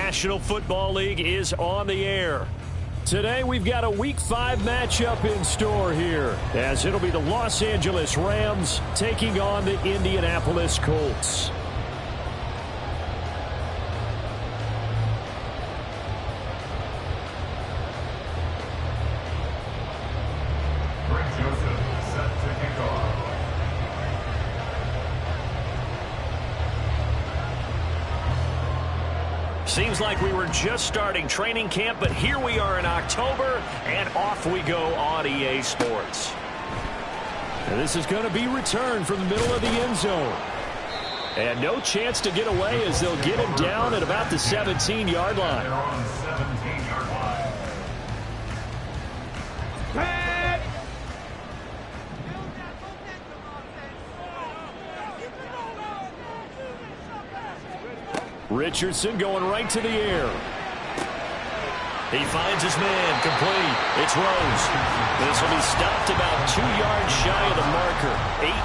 National Football League is on the air. Today we've got a Week 5 matchup in store here, as it'll be the Los Angeles Rams taking on the Indianapolis Colts. Seems like we were just starting training camp, but here we are in October, and off we go on EA Sports. And this is going to be returned from the middle of the end zone. And no chance to get away as they'll get him down at about the 17-yard line. Richardson going right to the air. He finds his man, complete. It's Rose. This will be stopped about 2 yards shy of the marker.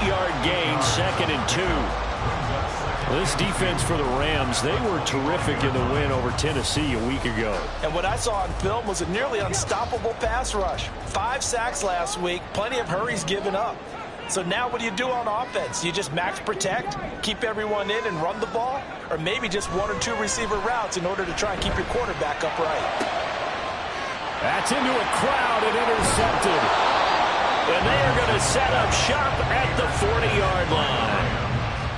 8-yard gain, 2nd and 2. This defense for the Rams, they were terrific in the win over Tennessee a week ago. And what I saw on film was a nearly unstoppable pass rush. 5 sacks last week, plenty of hurries given up. So now what do you do on offense? You just max protect, keep everyone in and run the ball? Or maybe just 1 or 2 receiver routes in order to try and keep your quarterback upright? That's into a crowd and intercepted. And they are going to set up shop at the 40-yard line.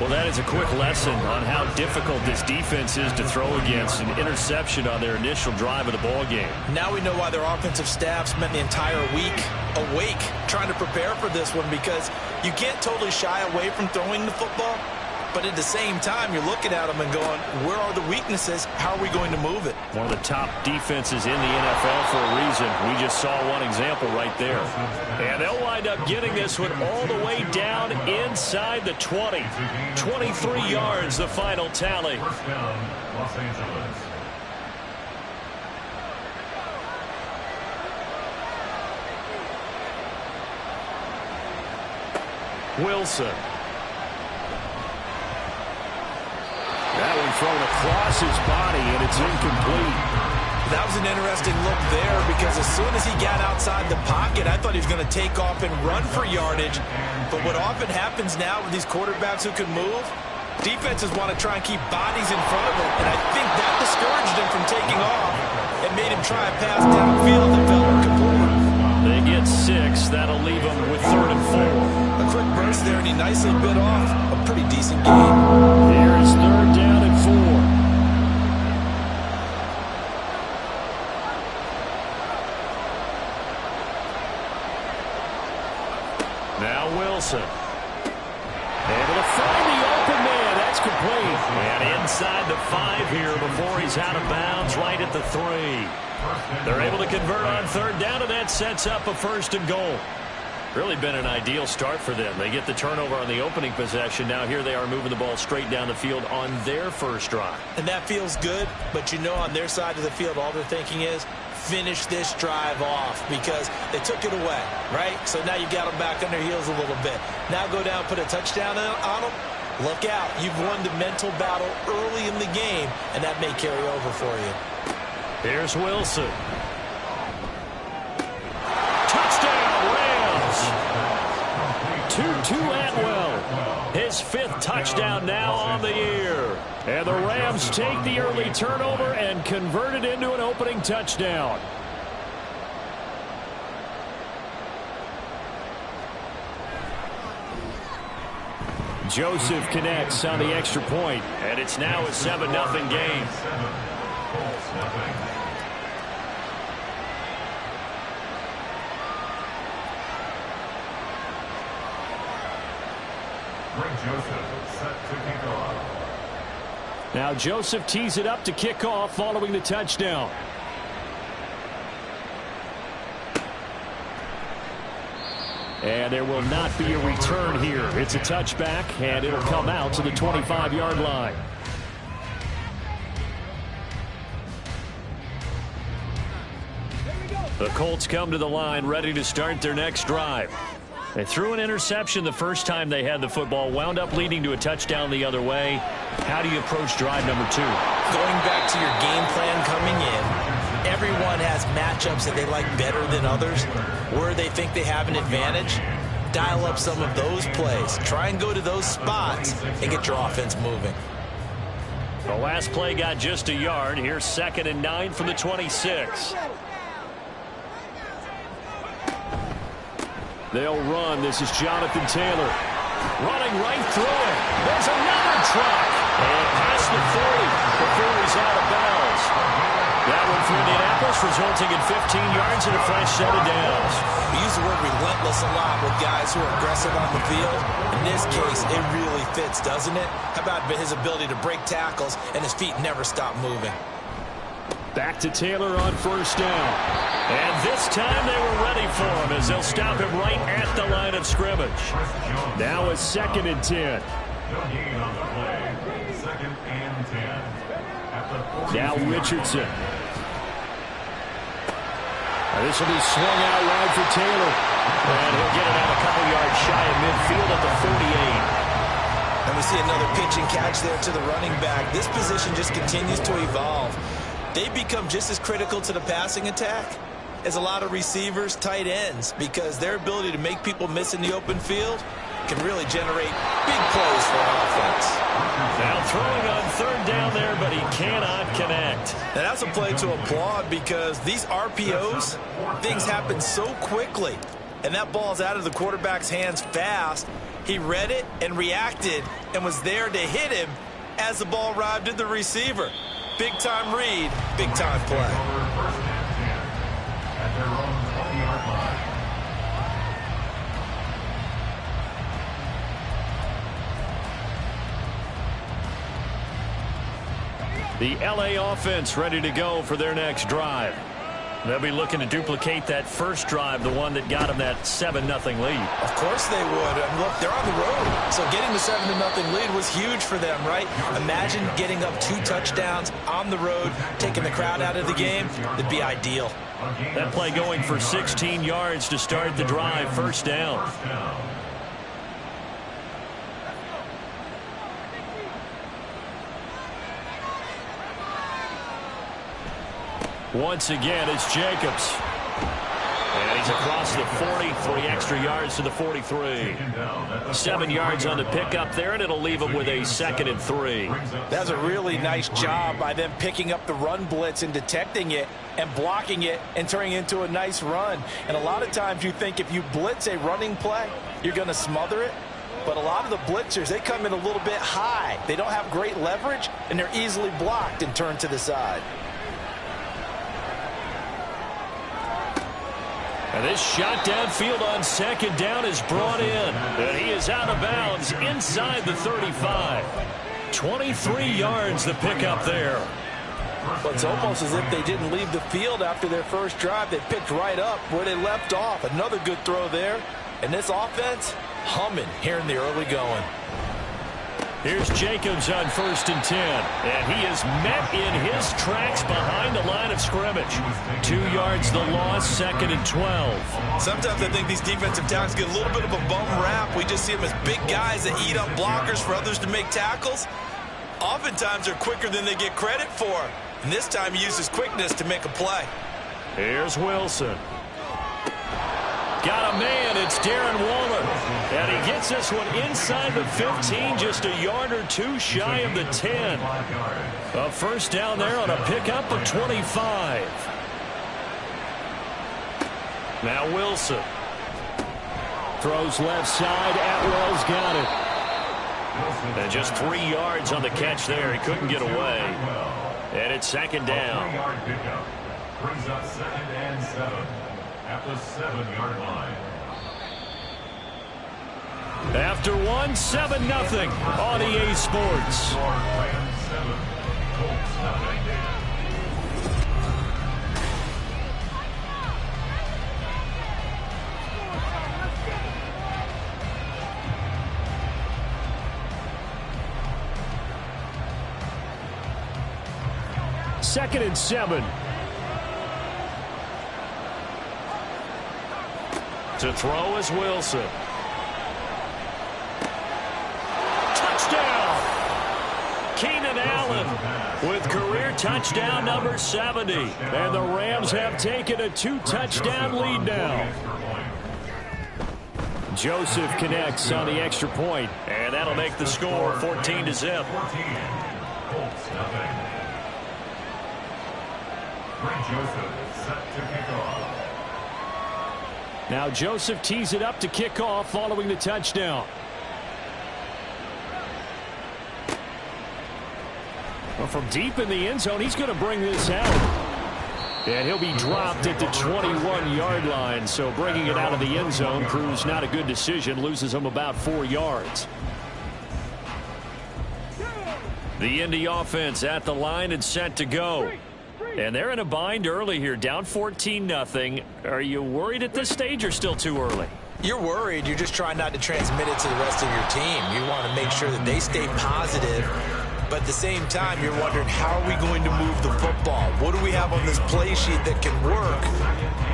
Well, that is a quick lesson on how difficult this defense is to throw against. An interception on their initial drive of the ball game. Now we know why their offensive staff spent the entire week awake trying to prepare for this one, because you can't totally shy away from throwing the football, but at the same time you're looking at them and going, where are the weaknesses? How are we going to move it? One of the top defenses in the NFL for a reason. We just saw one example right there. And they'll wind up getting this one all the way down inside the 20. 23 yards, the final tally. First down, Los Angeles. Wilson. That one thrown across his body, and it's incomplete. That was an interesting look there, because as soon as he got outside the pocket, I thought he was going to take off and run for yardage. But what often happens now with these quarterbacks who can move, defenses want to try and keep bodies in front of them, and I think that discouraged him from taking off and made him try a pass downfield that fell incomplete. They get 6. That'll leave them with 3rd and 4. A quick burst there, and he nicely bit off a pretty decent game. Here's 3rd down and 4. Now Wilson. Able to find the open man. That's complete. And inside the 5 here before he's out of bounds, right at the 3. They're able to convert on 3rd down, and that sets up a 1st and goal. Really been an ideal start for them. They get the turnover on the opening possession. Now here they are moving the ball straight down the field on their first drive. And that feels good, but you know on their side of the field all they're thinking is finish this drive off, because they took it away, right? So now you got them back on their heels a little bit. Now go down, put a touchdown on them. Look out. You've won the mental battle early in the game, and that may carry over for you. Here's Wilson. Touchdown, Rams. Tutu Atwell. His 5th touchdown now on the year. And the Rams take the early turnover and convert it into an opening touchdown. Joseph connects on the extra point, and it's now a 7-0 game. Joseph set to kick off. Now Joseph tees it up to kick off following the touchdown. And there will not be a return here. It's a touchback, and it'll come out to the 25-yard line. The Colts come to the line ready to start their next drive. They threw an interception the first time they had the football, wound up leading to a touchdown the other way. How do you approach drive number 2? Going back to your game plan matchups that they like better than others, where they think they have an advantage, dial up some of those plays. Try and go to those spots and get your offense moving. The last play got just a yard. Here's 2nd and 9 from the 26. They'll run. This is Jonathan Taylor. Running right through it. There's another truck. And past the 40 before he's out of bounds. That one for Indianapolis, resulting in 15 yards and a fresh set of downs. We use the word relentless a lot with guys who are aggressive on the field. In this case, it really fits, doesn't it? How about his ability to break tackles and his feet never stop moving? Back to Taylor on 1st down. And this time they were ready for him as they'll stop him right at the line of scrimmage. Now it's 2nd and 10. No gain on the play. 2nd and 10. At the 42. Now Richardson. This will be swung out wide for Taylor. And he'll get it out a couple yards shy of midfield at the 48. And we see another pitch and catch there to the running back. This position just continues to evolve. They become just as critical to the passing attack as a lot of receivers, tight ends, because their ability to make people miss in the open field can really generate big plays for an offense. Now throwing on 3rd down there, but he cannot connect. And that's a play to applaud because these RPOs, things happen so quickly. And that ball's out of the quarterback's hands fast. He read it and reacted and was there to hit him as the ball arrived at the receiver. Big-time read, big-time play. 1st and 10. At their own 20-yard line. The LA offense ready to go for their next drive. They'll be looking to duplicate that first drive, the one that got them that 7-0 lead. Of course they would. And look, they're on the road. So getting the 7-0 lead was huge for them, right? Imagine getting up 2 touchdowns on the road, taking the crowd out of the game. It'd be ideal. That play going for 16 yards to start the drive. 1st down. Once again, it's Jacobs. And he's across the 40, 3 extra yards to the 43. 7 yards on the pickup there, and it'll leave him with a 2nd and 3. That's a really nice job by them picking up the run blitz and detecting it and blocking it and turning it into a nice run. And a lot of times you think if you blitz a running play, you're going to smother it. But a lot of the blitzers, they come in a little bit high. They don't have great leverage, and they're easily blocked and turned to the side. And this shot downfield on 2nd down is brought in. And he is out of bounds inside the 35. 23 yards the pickup there. Well, it's almost as if they didn't leave the field after their first drive. They picked right up where they left off. Another good throw there. And this offense, humming here in the early going. Here's Jacobs on 1st and 10. And he is met in his tracks behind the line of scrimmage. 2 yards the loss, 2nd and 12. Sometimes I think these defensive tackles get a little bit of a bum rap. We just see them as big guys that eat up blockers for others to make tackles. Oftentimes they're quicker than they get credit for. And this time he uses quickness to make a play. Here's Wilson. Got a man, it's Darren Waller. And he gets this one inside the 15, just a yard or 2 shy of the 10. A 1st down there on a pickup of 25. Now Wilson. Throws left side, Atwell's got it. And just 3 yards on the catch there, he couldn't get away. And it's 2nd down. 3-yard pickup brings up 2nd and 7. At the 7-yard line. After 1, 7-0 on EA Sports. Rams 7, Colts nothing. Second and 7. To throw is Wilson. Touchdown! Keenan Allen with career touchdown number 70. And the Rams have taken a 2-touchdown lead now. Joseph connects on the extra point, and that'll make the score 14-0. Now Joseph tees it up to kick off following the touchdown. Well, from deep in the end zone, he's going to bring this out. And he'll be dropped at the 21-yard line. So bringing it out of the end zone proves not a good decision. Loses him about 4 yards. The Indy offense at the line and set to go. And they're in a bind early here, down 14-0. Are you worried at this stage or still too early? You're worried. You're just trying not to transmit it to the rest of your team. You want to make sure that they stay positive. But at the same time, you're wondering, how are we going to move the football? What do we have on this play sheet that can work?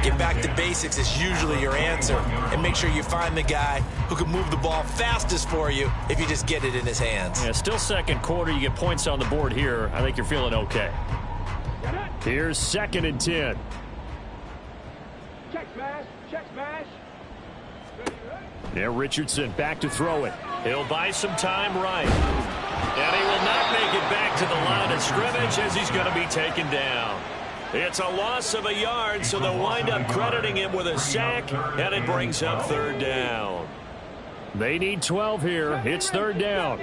Get back to basics is usually your answer. And make sure you find the guy who can move the ball fastest for you if you just get it in his hands. Yeah, still second quarter. You get points on the board here. I think you're feeling okay. Here's 2nd and 10. Check smash. Check smash. Yeah, Richardson back to throw it. He'll buy some time right. And he will not make it back to the line of scrimmage as he's going to be taken down. It's a loss of a yard, so they'll wind up crediting him with a sack, and it brings up 3rd down. They need 12 here. It's 3rd down.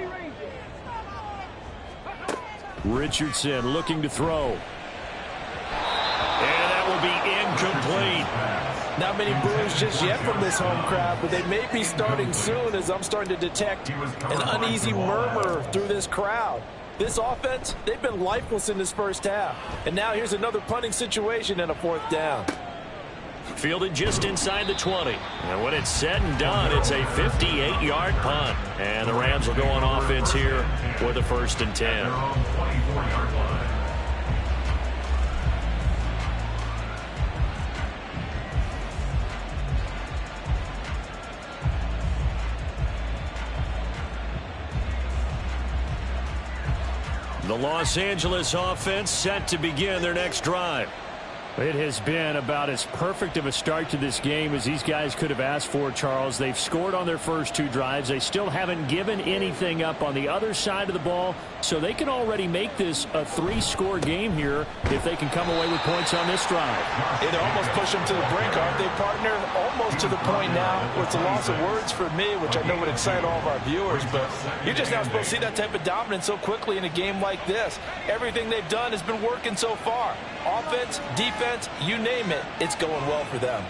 Richardson looking to throw. And that will be incomplete. Not many boos just yet from this home crowd, but they may be starting soon as I'm starting to detect an uneasy murmur through this crowd. This offense, they've been lifeless in this first half. And now here's another punting situation and a 4th down. Fielded just inside the 20. And when it's said and done, it's a 58-yard punt. And the Rams will go on offense here with a 1st and 10. The Los Angeles offense set to begin their next drive. It has been about as perfect of a start to this game as these guys could have asked for, Charles. They've scored on their first 2 drives. They still haven't given anything up on the other side of the ball, so they can already make this a 3-score game here if they can come away with points on this drive. It almost pushed them to the brink, aren't they, partner? Almost to the point now where it's a loss of words for me, which I know would excite all of our viewers, but you're just not supposed to see that type of dominance so quickly in a game like this. Everything they've done has been working so far. Offense, defense, you name it, it's going well for them.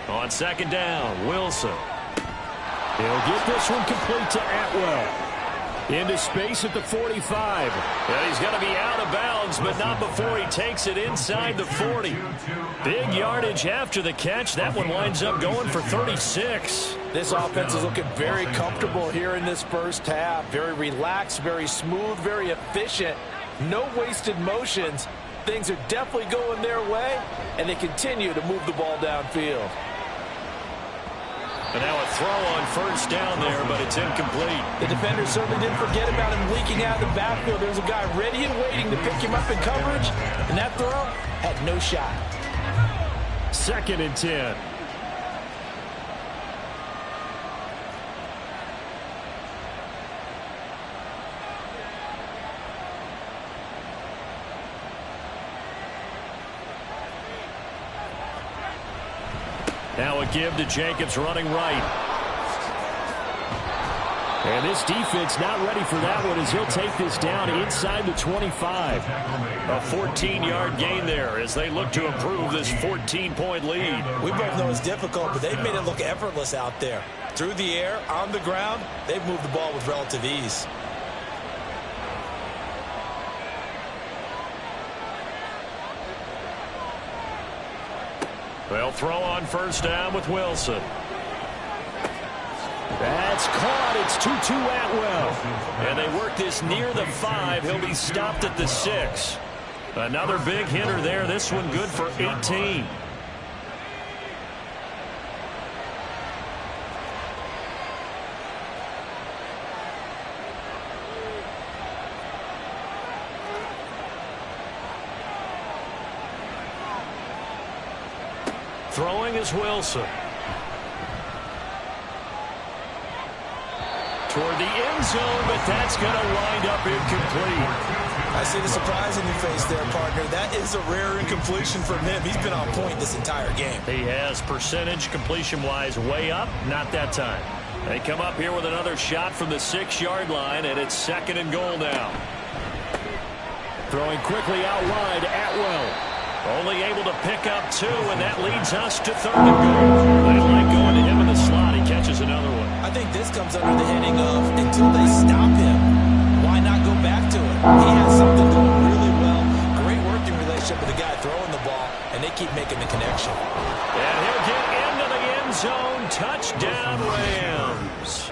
On 2nd down, Wilson. He'll get this one complete to Atwell. Into space at the 45. And he's going to be out of bounds, but not before he takes it inside the 40. Big yardage after the catch. That one winds up going for 36. This offense is looking very comfortable here in this first half. Very relaxed, very smooth, very efficient. No wasted motions. Things are definitely going their way, and they continue to move the ball downfield. And now a throw on 1st down there, but it's incomplete. The defender certainly didn't forget about him leaking out of the backfield. There's a guy ready and waiting to pick him up in coverage, and that throw had no shot. 2nd and 10. Now a give to Jacobs running right. And this defense not ready for that one as he'll take this down inside the 25. A 14-yard gain there as they look to improve this 14-point lead. We both know it's difficult, but they've made it look effortless out there. Through the air, on the ground, they've moved the ball with relative ease. They'll throw on 1st down with Wilson. That's caught. It's 2-2 Atwell. And they work this near the 5. He'll be stopped at the 6. Another big hitter there. This one good for 18. Throwing is Wilson. Toward the end zone, but that's going to wind up incomplete. I see the surprise in your face there, partner. That is a rare incompletion from him. He's been on point this entire game. He has percentage completion-wise way up. Not that time. They come up here with another shot from the 6-yard line, and it's 2nd and goal now. Throwing quickly out wide, Atwell. Only able to pick up 2, and that leads us to 3rd and goal. They like going to him in the slot. He catches another one. I think this comes under the heading of, until they stop him, why not go back to it? He has something going really well. Great working relationship with the guy throwing the ball, and they keep making the connection. And he'll get into the end zone. Touchdown, Rams.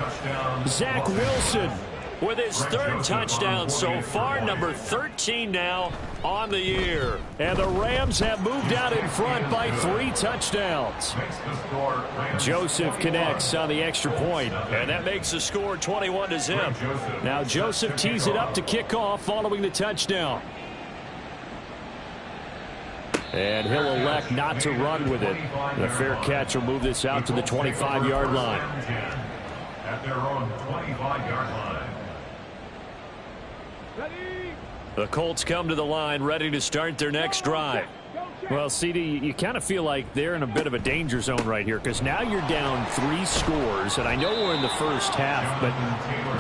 Zach Wilson with his 3rd touchdown so far, number 13 now on the year. And the Rams have moved out in front by 3 touchdowns. Joseph connects on the extra point, and that makes the score 21-0. Now Joseph tees it up to kick off following the touchdown. And he'll elect not to run with it. The fair catch will move this out to the 25-yard line. At their own 25-yard line. The Colts come to the line ready to start their next drive. Well, CD, you kind of feel like they're in a bit of a danger zone right here because now you're down 3 scores, and I know we're in the first half, but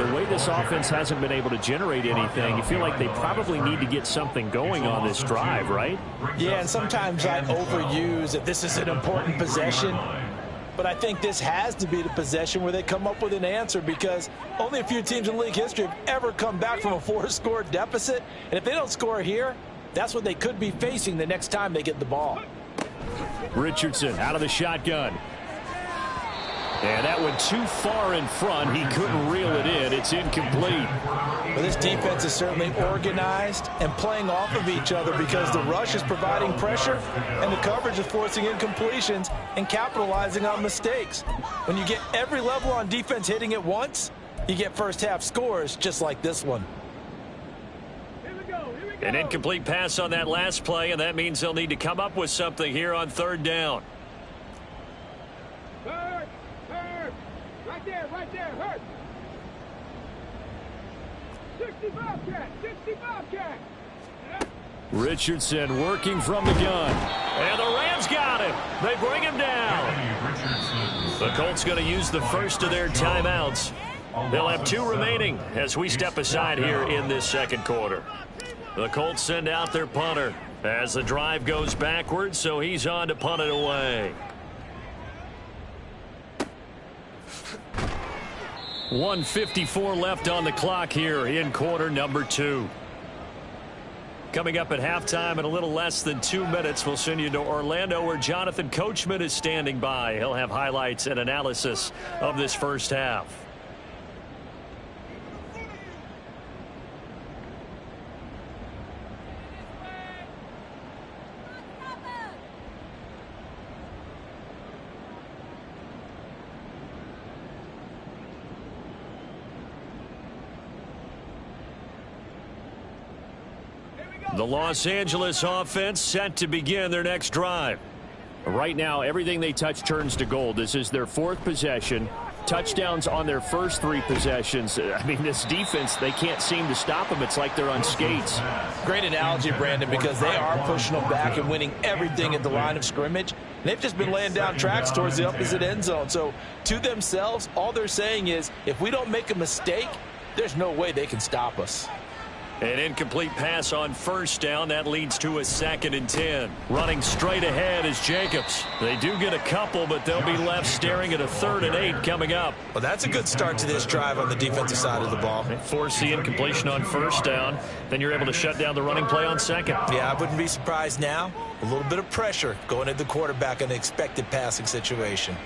the way this offense hasn't been able to generate anything, you feel like they probably need to get something going on this drive, right? Yeah, and sometimes I overuse that this is an important possession. But I think this has to be the possession where they come up with an answer because only a few teams in league history have ever come back from a 4-score deficit. And if they don't score here, that's what they could be facing the next time they get the ball. Richardson out of the shotgun. And that went too far in front. He couldn't reel it in. It's incomplete. Well, this defense is certainly organized and playing off of each other because the rush is providing pressure and the coverage is forcing incompletions and capitalizing on mistakes. When you get every level on defense hitting at once, you get first-half scores just like this one. An incomplete pass on that last play, and that means they'll need to come up with something here on 3rd down. Right there, hurt. 65 cat. Richardson working from the gun. And the Rams got him. They bring him down. The Colts going to use the first of their timeouts. They'll have 2 remaining as we step aside here in this 2nd quarter. The Colts send out their punter as the drive goes backwards, so he's on to punt it away. 1:54 left on the clock here in quarter number 2. Coming up at halftime in a little less than 2 minutes, we'll send you to Orlando where Jonathan Coachman is standing by. He'll have highlights and analysis of this first half. The Los Angeles offense set to begin their next drive. Right now, everything they touch turns to gold. This is their 4th possession. Touchdowns on their first 3 possessions. I mean, this defense, they can't seem to stop them. It's like they're on skates. Great analogy, Brandon, because they are pushing them back and winning everything at the line of scrimmage. They've just been laying down tracks towards the opposite end zone. So, to themselves, all they're saying is, if we don't make a mistake, there's no way they can stop us. An incomplete pass on 1st down. That leads to a 2nd and 10. Running straight ahead is Jacobs. They do get a couple, but they'll be left staring at a 3rd and 8 coming up. Well, that's a good start to this drive on the defensive side of the ball. They force the incompletion on 1st down. Then you're able to shut down the running play on 2nd. Yeah, I wouldn't be surprised now. A little bit of pressure going at the quarterback in an expected passing situation.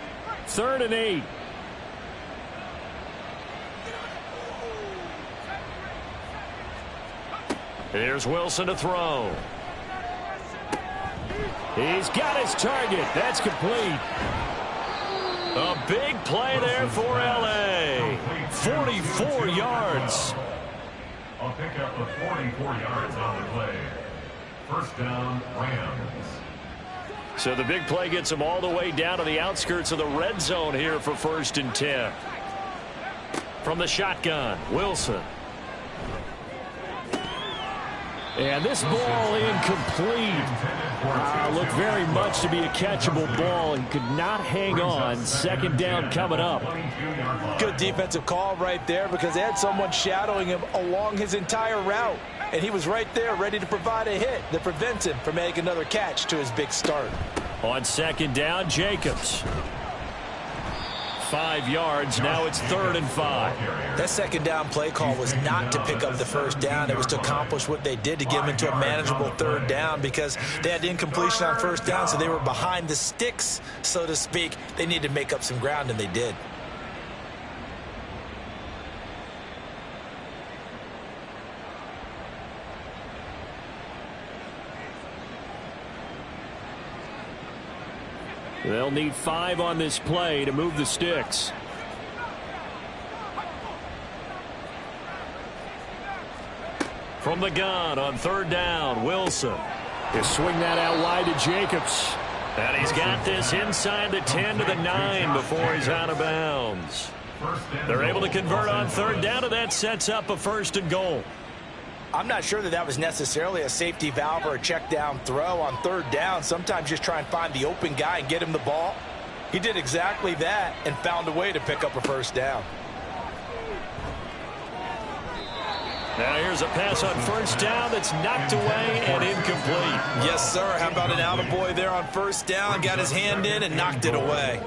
3rd and 8. Here's Wilson to throw. He's got his target. That's complete. A big play there for L.A. 44 yards. A pickup of 44 yards on the play. 1st down, Rams. So the big play gets them all the way down to the outskirts of the red zone here for 1st and 10. From the shotgun, Wilson. And this ball incomplete. Looked very much to be a catchable ball and could not hang on. 2nd down coming up. Good defensive call right there because they had someone shadowing him along his entire route. And he was right there ready to provide a hit that prevents him from making another catch to his big start. On 2nd down, Jacobs. 5 yards. Now it's 3rd and 5. That 2nd down play call was not to pick up the 1st down. It was to accomplish what they did to get them into a manageable 3rd down because they had incompletion on 1st down, so they were behind the sticks, so to speak. They needed to make up some ground, and they did. They'll need 5 on this play to move the sticks. From the gun on 3rd down, Wilson. He'll swing that out wide to Jacobs. And he's got this inside the 10 to the 9 before he's out of bounds. They're able to convert on 3rd down, and that sets up a 1st and goal. I'm not sure that was necessarily a safety valve or a check down throw on 3rd down. Sometimes just try and find the open guy and get him the ball. He did exactly that and found a way to pick up a 1st down. Now here's a pass on 1st down that's knocked away and incomplete. Yes, sir. How about an attaboy there on 1st down? Got his hand in and knocked it away.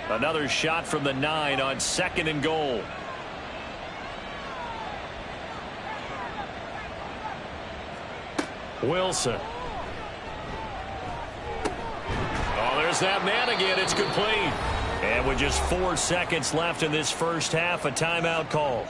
Another shot from the 9 on 2nd and goal. Wilson. Oh, there's that man again. It's complete. And with just 4 seconds left in this 1st half, a timeout call.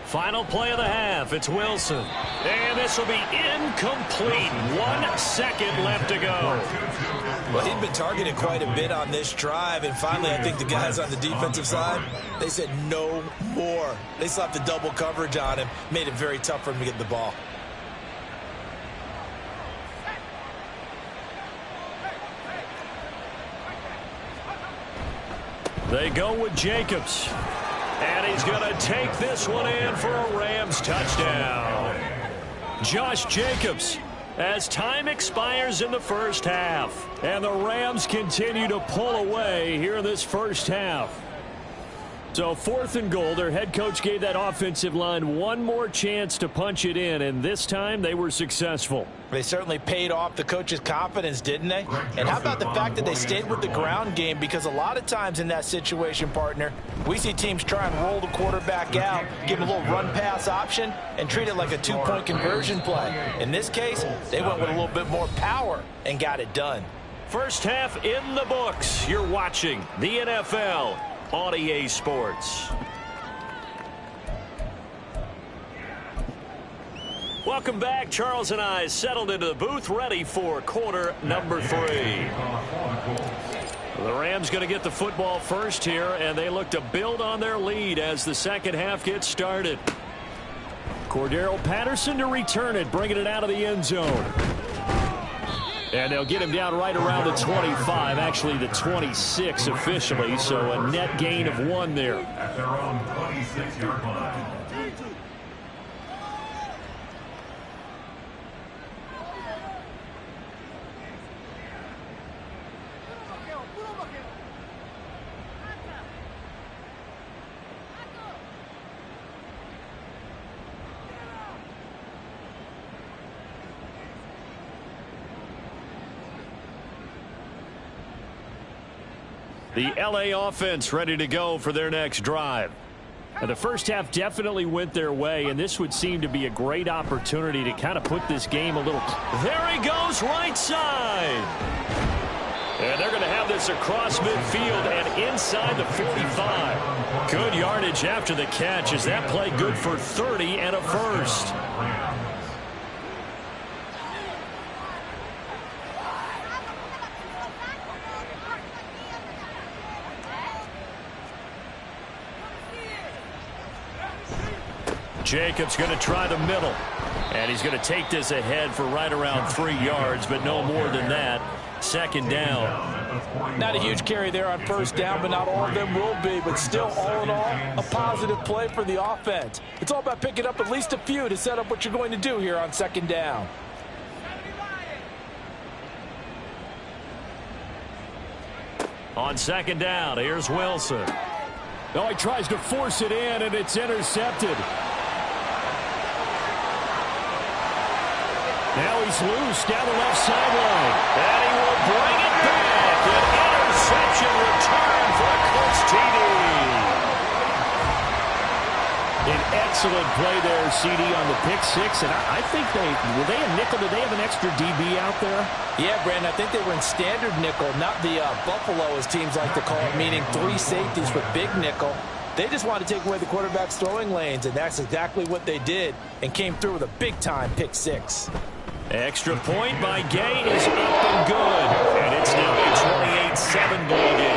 Final play of the half. It's Wilson. And this will be incomplete. 1 second left to go. Well, he'd been targeted quite a bit on this drive, and finally I think the guys on the defensive side, they said no more. They slapped the double coverage on him, made it very tough for him to get the ball. They go with Jacobs. And he's going to take this one in for a Rams touchdown. Josh Jacobs, as time expires in the 1st half. And the Rams continue to pull away here in this 1st half. So 4th and goal, their head coach gave that offensive line one more chance to punch it in, and this time they were successful. They certainly paid off the coach's confidence, didn't they? And how about the fact that they stayed with the ground game? Because a lot of times in that situation, partner, we see teams try and roll the quarterback out, give him a little run-pass option, and treat it like a 2-point conversion play. In this case, they went with a little bit more power and got it done. 1st half in the books. You're watching the NFL on EA Sports. Welcome back. Charles and I settled into the booth, ready for quarter number 3. The Rams going to get the football first here, and they look to build on their lead as the 2nd half gets started. Cordero Patterson to return it, bringing it out of the end zone. And they'll get him down right around the 25, actually the 26 officially, so a net gain of 1 there. At their own 26-yard line. The LA offense ready to go for their next drive. And the 1st half definitely went their way, and this would seem to be a great opportunity to kind of put this game a little. There he goes, right side. And they're going to have this across midfield and inside the 45. Good yardage after the catch. Is that play good for 30 and a first? Jacobs going to try the middle. And he's going to take this ahead for right around 3 yards, but no more than that. Second down. Not a huge carry there on first down, but not all of them will be. But still, all in all, a positive play for the offense. It's all about picking up at least a few to set up what you're going to do here on second down. On second down, here's Wilson. Oh, he tries to force it in, and it's intercepted. Now he's loose down the left sideline. And he will bring it back. An interception return for a Colts TD. An excellent play there, CD, on the pick six. And I think were they a nickel? Did they have an extra DB out there? Yeah, Brandon, I think they were in standard nickel, not the Buffalo, as teams like to call it, meaning 3 safeties for big nickel. They just wanted to take away the quarterback's throwing lanes, and that's exactly what they did and came through with a big-time pick six. Extra point by Gay is up and good. And it's now a 28-7 ball game.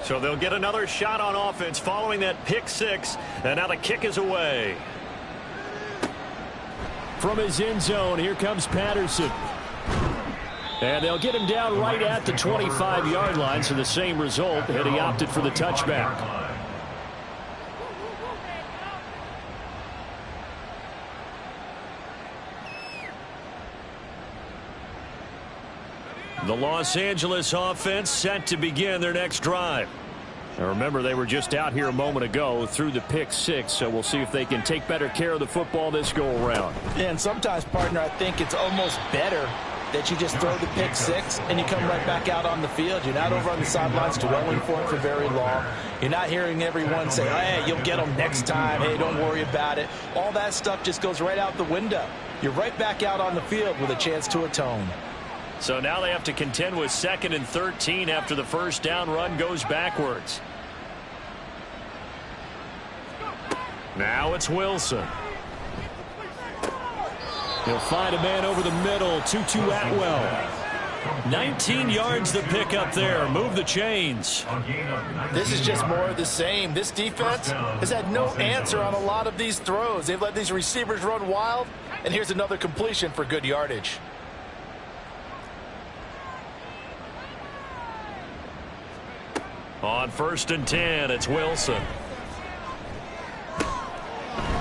So they'll get another shot on offense following that pick six. And now the kick is away. From his end zone, here comes Patterson. And they'll get him down right at the 25-yard line. So the same result, and he opted for the touchback. The Los Angeles offense set to begin their next drive. Now remember, they were just out here a moment ago through the pick six, so we'll see if they can take better care of the football this go-around. And sometimes, partner, I think it's almost better that you just throw the pick six and you come right back out on the field. You're not over on the sidelines dwelling for it for very long. You're not hearing everyone say, hey, you'll get them next time. Hey, don't worry about it. All that stuff just goes right out the window. You're right back out on the field with a chance to atone. So now they have to contend with 2nd and 13 after the first down run goes backwards. Now it's Wilson. He'll find a man over the middle. 2-2 Atwell. 19 yards the pick up there. Move the chains. This is just more of the same. This defense has had no answer on a lot of these throws. They've let these receivers run wild. And here's another completion for good yardage. On 1st and 10, it's Wilson.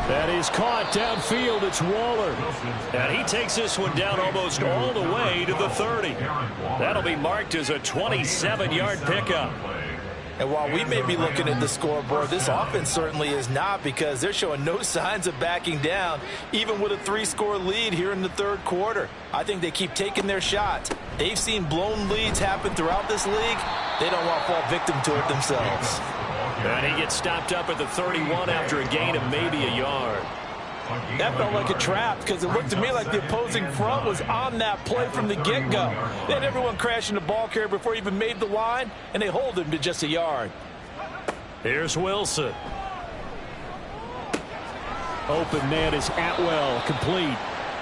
That is caught downfield. It's Waller. And he takes this one down almost all the way to the 30. That'll be marked as a 27-yard pickup. And while we may be looking at the scoreboard, this offense certainly is not, because they're showing no signs of backing down, even with a 3-score lead here in the third quarter. I think they keep taking their shots. They've seen blown leads happen throughout this league. They don't want to fall victim to it themselves. And he gets stopped up at the 31 after a gain of maybe a yard. That felt like a trap, because it looked to me like the opposing front was on that play from the get-go. They had everyone crashing the ball carrier before he even made the line, and they hold him to just a yard. Here's Wilson. Open man is Atwell, complete.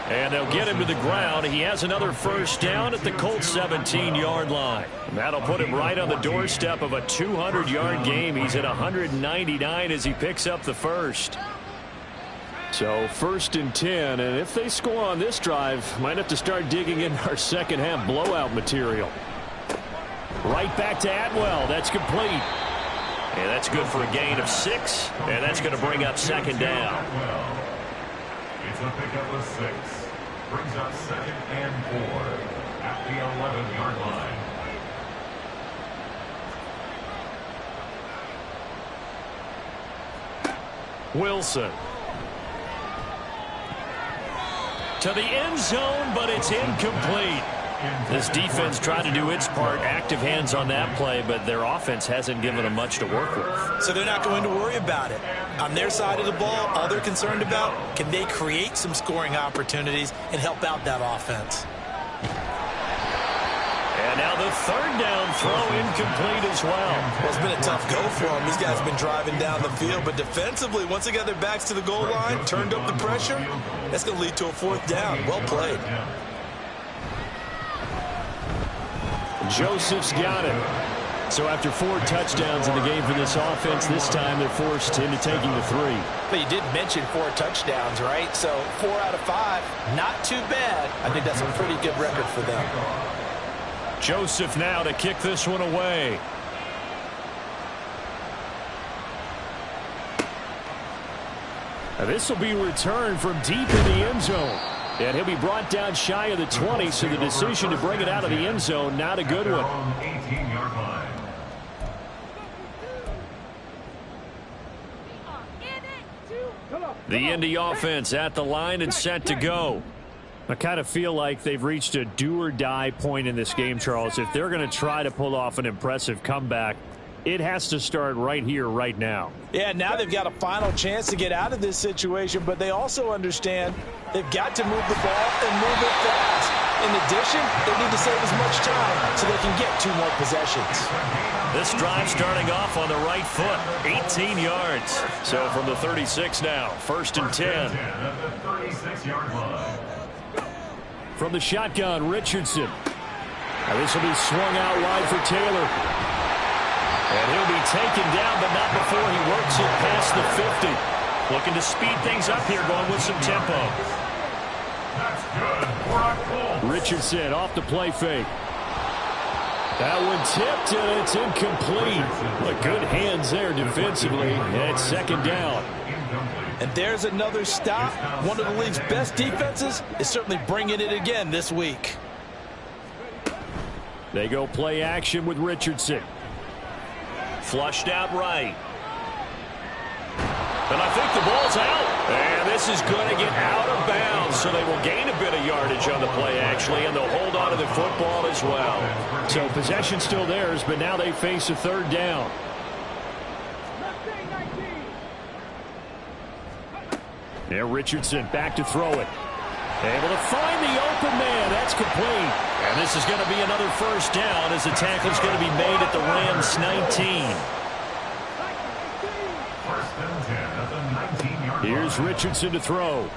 And they'll get him to the ground. He has another first down at the Colts 17-yard line. That'll put him right on the doorstep of a 200-yard game. He's at 199 as he picks up the first. So 1st and 10, and if they score on this drive, might have to start digging in our second half blowout material. Right back to Atwell. That's complete. And that's good for a gain of 6, and that's going to bring up 2nd down. It's a pickup of 6. Brings up 2nd and 4 at the 11-yard line. Wilson. To the end zone, but it's incomplete. This defense tried to do its part, active hands on that play, but their offense hasn't given them much to work with. So they're not going to worry about it. On their side of the ball, all they're concerned about, can they create some scoring opportunities and help out that offense? And now the third down throw incomplete as well. Well, it's been a tough go for them. These guys have been driving down the field, but defensively, once they got their backs to the goal line, turned up the pressure, that's going to lead to a fourth down. Well played. Joseph's got it. So after 4 touchdowns in the game for this offense, this time they're forced into taking the 3. But you did mention 4 touchdowns, right? So 4 out of 5, not too bad. I think that's a pretty good record for them. Joseph now to kick this one away. Now this will be returned from deep in the end zone. And he'll be brought down shy of the 20, so the decision to bring it out of the end zone, not a good one. 18-yard line. The Indy offense at the line and set to go. I kind of feel like they've reached a do-or-die point in this game, Charles. If they're going to try to pull off an impressive comeback, it has to start right here, right now. Yeah, now they've got a final chance to get out of this situation, but they also understand they've got to move the ball and move it fast. In addition, they need to save as much time so they can get 2 more possessions. This drive starting off on the right foot, 18 yards. So from the 36 now, 1st and 10. From the shotgun, Richardson. Now this will be swung out wide for Taylor. And he'll be taken down, but not before he works it past the 50. Looking to speed things up here, going with some tempo. That's good. Richardson off the play fake. That one tipped, and it's incomplete. But good hands there defensively. And it's 2nd down. And there's another stop. One of the league's best defenses is certainly bringing it again this week. They go play action with Richardson. Flushed out right. And I think the ball's out. And this is going to get out of bounds, so they will gain a bit of yardage on the play, actually, and they'll hold on to the football as well. So possession still theirs, but now they face a 3rd down. Now Richardson back to throw it. Able to find the open man. That's complete. And this is going to be another 1st down as the tackle's going to be made at the Rams 19. Here's Richardson to throw.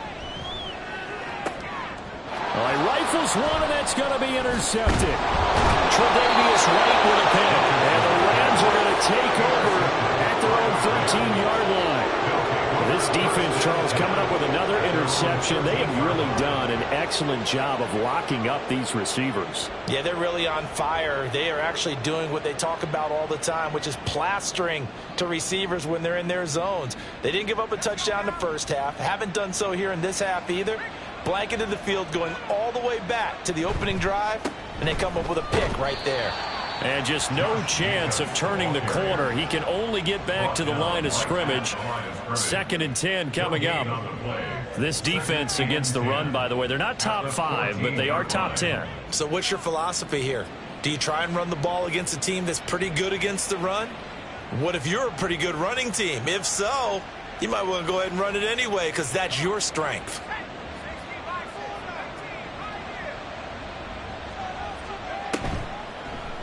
Well, he rifles one, and that's going to be intercepted. Tre'Davious White with a pick. And the Rams are going to take over at their own 13-yard line. This defense, Charles, coming up with another interception. They have really done an excellent job of locking up these receivers. Yeah, they're really on fire. They are actually doing what they talk about all the time, which is plastering to receivers when they're in their zones. They didn't give up a touchdown in the first half. Haven't done so here in this half either. Blanketed the field going all the way back to the opening drive, and they come up with a pick right there. And just no chance of turning the corner. He can only get back to the line of scrimmage. 2nd and 10 coming up. This defense against the run, by the way, they're not top 5, but they are top 10. So what's your philosophy here? Do you try and run the ball against a team that's pretty good against the run? What if you're a pretty good running team? If so, you might want to go ahead and run it anyway because that's your strength.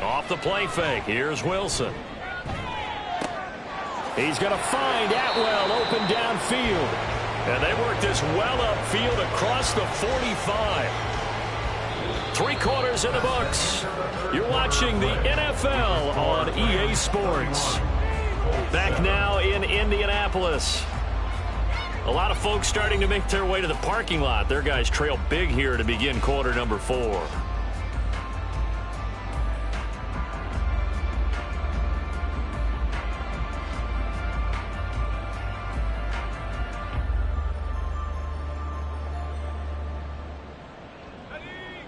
Off the play fake, here's Wilson. He's going to find Atwell open downfield. And they work this well upfield across the 45. 3 quarters in the books. You're watching the NFL on EA Sports. Back now in Indianapolis. A lot of folks starting to make their way to the parking lot. Their guys trail big here to begin quarter number 4.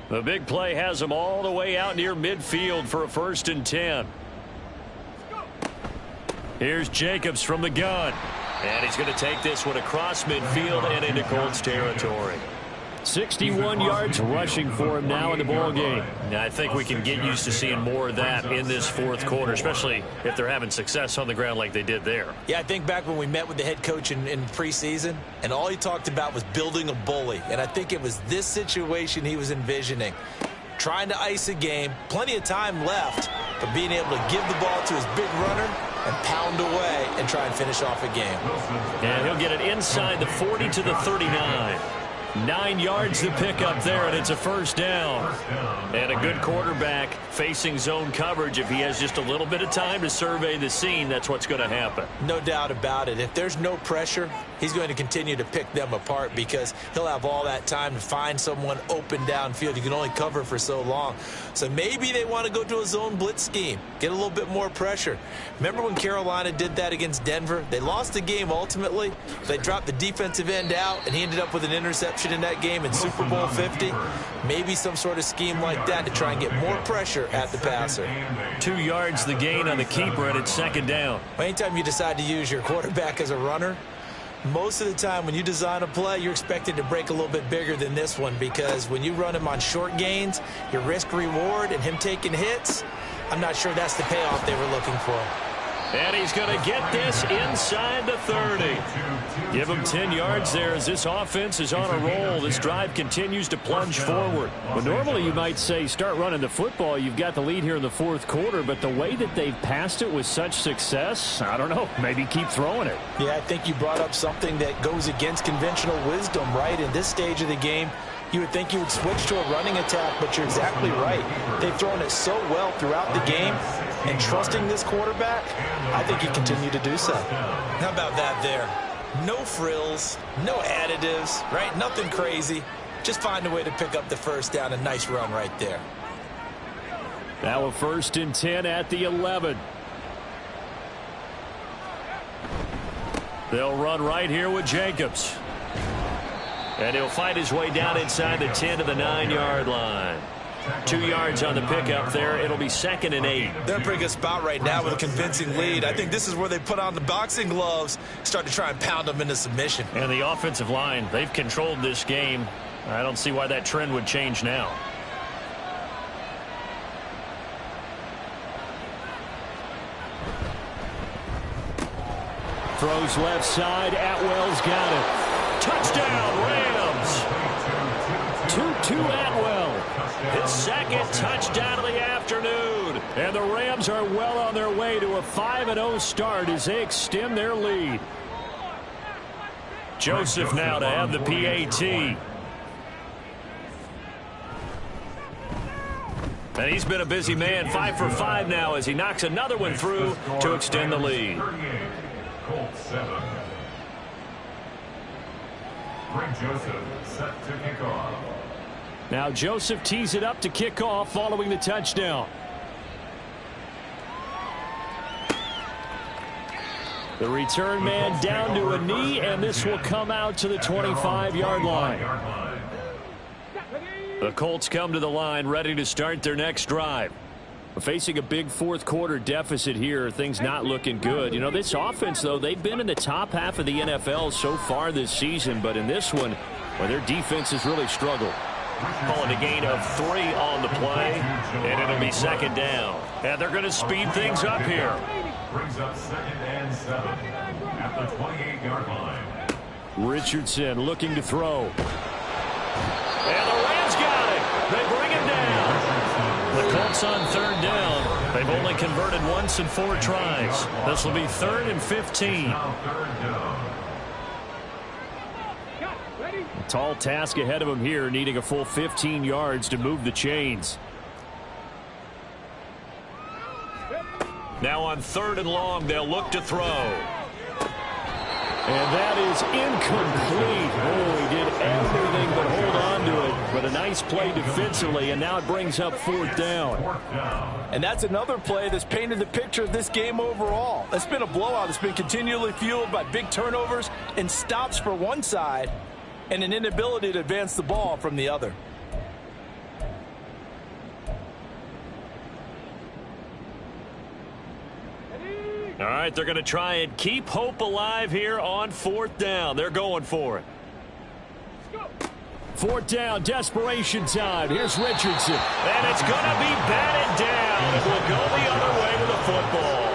The big play has them all the way out near midfield for a 1st and 10. Here's Jacobs from the gun. And he's going to take this one across midfield and into Colts territory. 61 yards rushing for him now in the ball game. Yeah, I think we can get used to seeing more of that in this fourth quarter, especially if they're having success on the ground like they did there. Yeah, I think back when we met with the head coach in preseason, and all he talked about was building a bully. And I think it was this situation he was envisioning. Trying to ice a game, plenty of time left, but being able to give the ball to his big runner and pound away and try and finish off a game. And he'll get it inside the 40 to the 39. 9 yards to pick up there, and it's a first down. And a good quarterback facing zone coverage. If he has just a little bit of time to survey the scene, that's what's going to happen. No doubt about it. If there's no pressure, he's going to continue to pick them apart because he'll have all that time to find someone open downfield. You can only cover for so long. So maybe they want to go to a zone blitz scheme, get a little bit more pressure. Remember when Carolina did that against Denver? They lost the game ultimately. They dropped the defensive end out, and he ended up with an interception in that game in Super Bowl 50. Maybe some sort of scheme like that to try and get more pressure at the passer. 2 yards the gain on the keeper, and it's second down. Anytime you decide to use your quarterback as a runner, most of the time when you design a play, you're expected to break a little bit bigger than this one, because when you run him on short gains, your risk-reward and him taking hits, I'm not sure that's the payoff they were looking for. And he's going to get this inside the 30. Give him 10 yards there as this offense is on a roll. This drive continues to plunge forward. Well, normally you might say start running the football. You've got the lead here in the fourth quarter, but the way that they've passed it with such success, I don't know, maybe keep throwing it. Yeah, I think you brought up something that goes against conventional wisdom, right? In this stage of the game, you would think you would switch to a running attack, but you're exactly right. They've thrown it so well throughout the game, and trusting this quarterback, I think you continue to do so. How about that there? No frills, no additives, right? Nothing crazy. Just find a way to pick up the first down. A nice run right there. Now a 1st and 10 at the 11. They'll run right here with Jacobs. And he'll fight his way down inside the 10 to the 9-yard line. 2 yards on the pickup there. It'll be 2nd and 8. They're in a pretty good spot right now with a convincing lead. I think this is where they put on the boxing gloves, start to try and pound them into submission. And the offensive line, they've controlled this game. I don't see why that trend would change now. Throws left side. Atwell's got it. Touchdown, Rams. 2-2 Atwell. His 2nd touchdown of the afternoon. And the Rams are well on their way to a 5-0 start as they extend their lead. Joseph now to have the PAT. And he's been a busy man, 5 for 5 now as he knocks another one through to extend the lead. Colts 7. Greg Joseph set to kick off. Now Joseph tees it up to kick off following the touchdown. The return man down to a knee, and this will come out to the 25-yard line. The Colts come to the line ready to start their next drive. Facing a big fourth quarter deficit here, things not looking good. You know, this offense, though, they've been in the top half of the NFL so far this season, but in this one, well, their defense has really struggled. Calling a gain of 3 on the play, and it'll be 2nd down. And they're going to speed things up here. Brings up 2nd and 7 at the 28-yard line. Richardson looking to throw. And the Rams got it. They bring him down. The Colts on 3rd down. They've only converted once in 4 tries. This will be 3rd and 15. Now 3rd down. A tall task ahead of him here, needing a full 15 yards to move the chains. Now on 3rd and long, they'll look to throw. And that is incomplete. Oh, he did everything but hold on to it. But a nice play defensively, and now it brings up 4th down. And that's another play that's painted the picture of this game overall. It's been a blowout. It's been continually fueled by big turnovers and stops for one side and an inability to advance the ball from the other. All right, they're going to try and keep hope alive here on 4th down. They're going for it. 4th down, desperation time. Here's Richardson. And it's going to be batted down. It will go the other way with the football.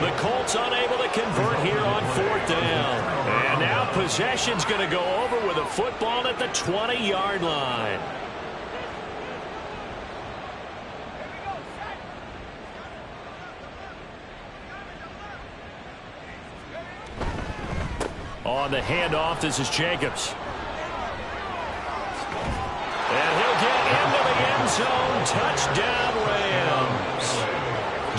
The Colts unable to convert here on 4th down. And now possession's going to go over with a football at the 20-yard line. On the handoff, this is Jacobs. And he'll get into the end zone. Touchdown, Rams.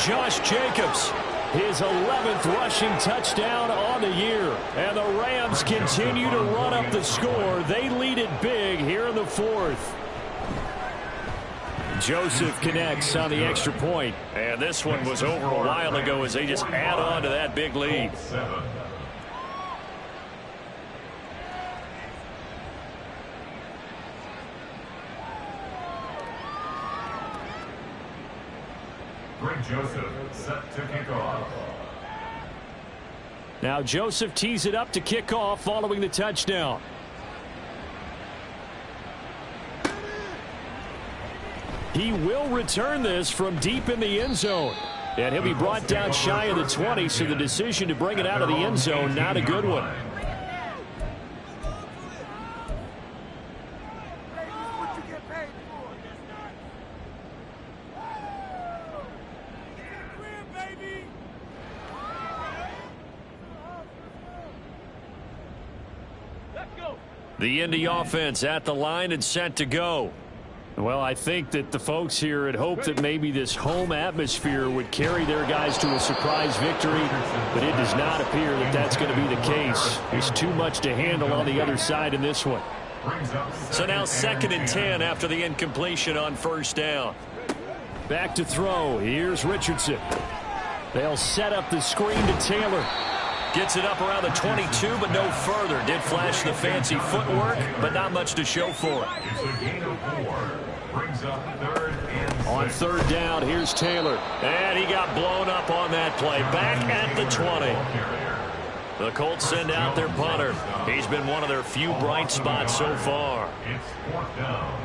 Josh Jacobs, his 11th rushing touchdown on the year. And the Rams continue to run up the score. They lead it big here in the 4th. Joseph connects on the extra point. And this one was over a while ago as they just add on to that big lead. Greg Joseph set to kick off. Now Joseph tees it up to kick off following the touchdown. He will return this from deep in the end zone. And he'll be brought down shy of the 20, so the decision to bring it out of the end zone, not a good one. The Indy offense at the line and set to go. Well, I think that the folks here had hoped that maybe this home atmosphere would carry their guys to a surprise victory, but it does not appear that that's going to be the case. There's too much to handle on the other side in this one. So now 2nd and 10 after the incompletion on 1st down. Back to throw. Here's Richardson. They'll set up the screen to Taylor. Gets it up around the 22, but no further. Did flash the fancy footwork, but not much to show for it. It's a gain of 4. Brings up 3rd and 6. On 3rd down, here's Taylor. And he got blown up on that play. Back at the 20. The Colts send out their punter. He's been one of their few bright spots so far. It's 4th down.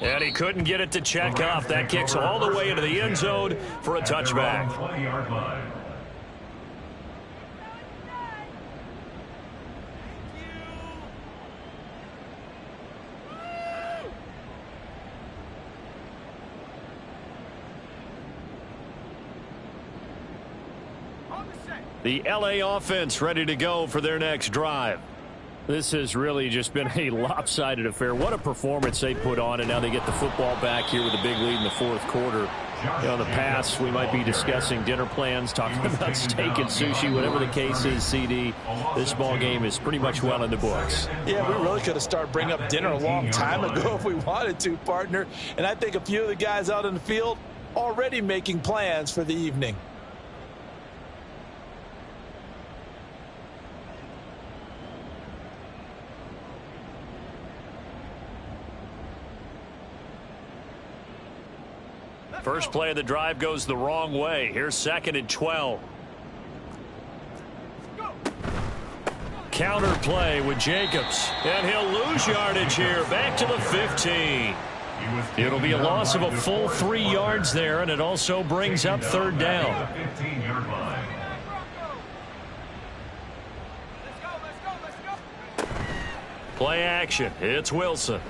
And he couldn't get it to check off. That kicks all the way into the end zone for a touchback. 20-yard line. The LA offense ready to go for their next drive. This has really just been a lopsided affair. What a performance they put on, and now they get the football back here with a big lead in the 4th quarter. You know, in the past, we might be discussing dinner plans, talking about steak and sushi, whatever the case is, CD. This ball game is pretty much well in the books. Yeah, we really could have started bringing up dinner a long time ago if we wanted to, partner. And I think a few of the guys out in the field already making plans for the evening. First play of the drive goes the wrong way. Here's 2nd and 12. Counter play with Jacobs. And he'll lose yardage here. Back to the 15. It'll be a loss of a full 3 yards there, and it also brings up 3rd down. 15-yard line. Play action. It's Wilson.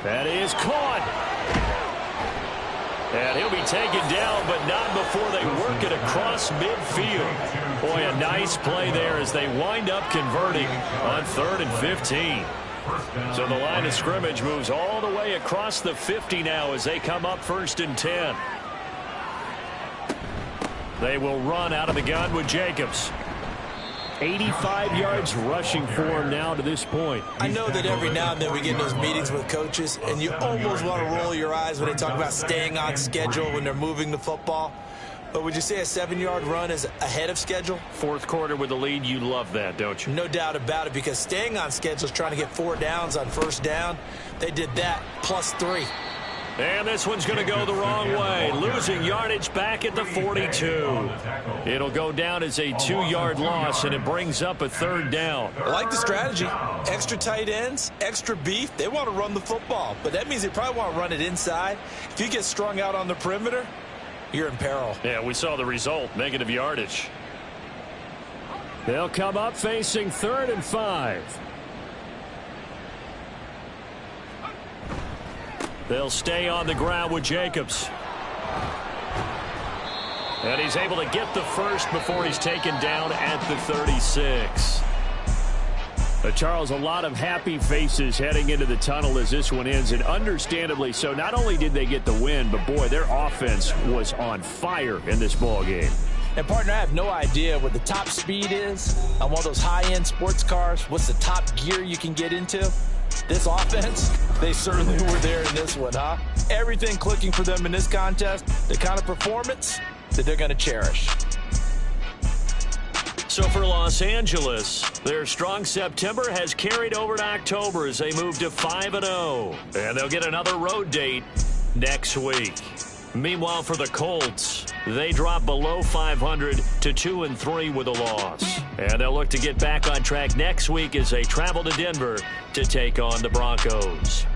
That is caught. And he'll be taken down, but not before they work it across midfield. Boy, a nice play there as they wind up converting on 3rd and 15. So the line of scrimmage moves all the way across the 50 now as they come up 1st and 10. They will run out of the gun with Jacobs. 85 yards rushing for him now to this point. I know that every now and then we get in those meetings with coaches, and you almost want to roll your eyes when they talk about staying on schedule when they're moving the football. But would you say a 7-yard run is ahead of schedule? Fourth quarter with the lead, you love that, don't you? No doubt about it, because staying on schedule is trying to get 4 downs on first down. They did that +3. And this one's going to go the wrong way. Losing yardage back at the 42. It'll go down as a 2-yard loss, and it brings up a 3rd down. I like the strategy. Extra tight ends, extra beef. They want to run the football, but that means they probably want to run it inside. If you get strung out on the perimeter, you're in peril. Yeah, we saw the result, negative yardage. They'll come up facing 3rd and 5. They'll stay on the ground with Jacobs. And he's able to get the first before he's taken down at the 36. Charles, a lot of happy faces heading into the tunnel as this one ends, and understandably so. Not only did they get the win, but boy, their offense was on fire in this ball game. And, partner, I have no idea what the top speed is on one of those high-end sports cars. What's the top gear you can get into? This offense, they certainly were there in this one, huh? Everything clicking for them in this contest, the kind of performance that they're going to cherish. So for Los Angeles, their strong September has carried over to October as they move to 5-0. And they'll get another road date next week. Meanwhile, for the Colts, they drop below 500 to 2-3 with a loss. And they'll look to get back on track next week as they travel to Denver to take on the Broncos.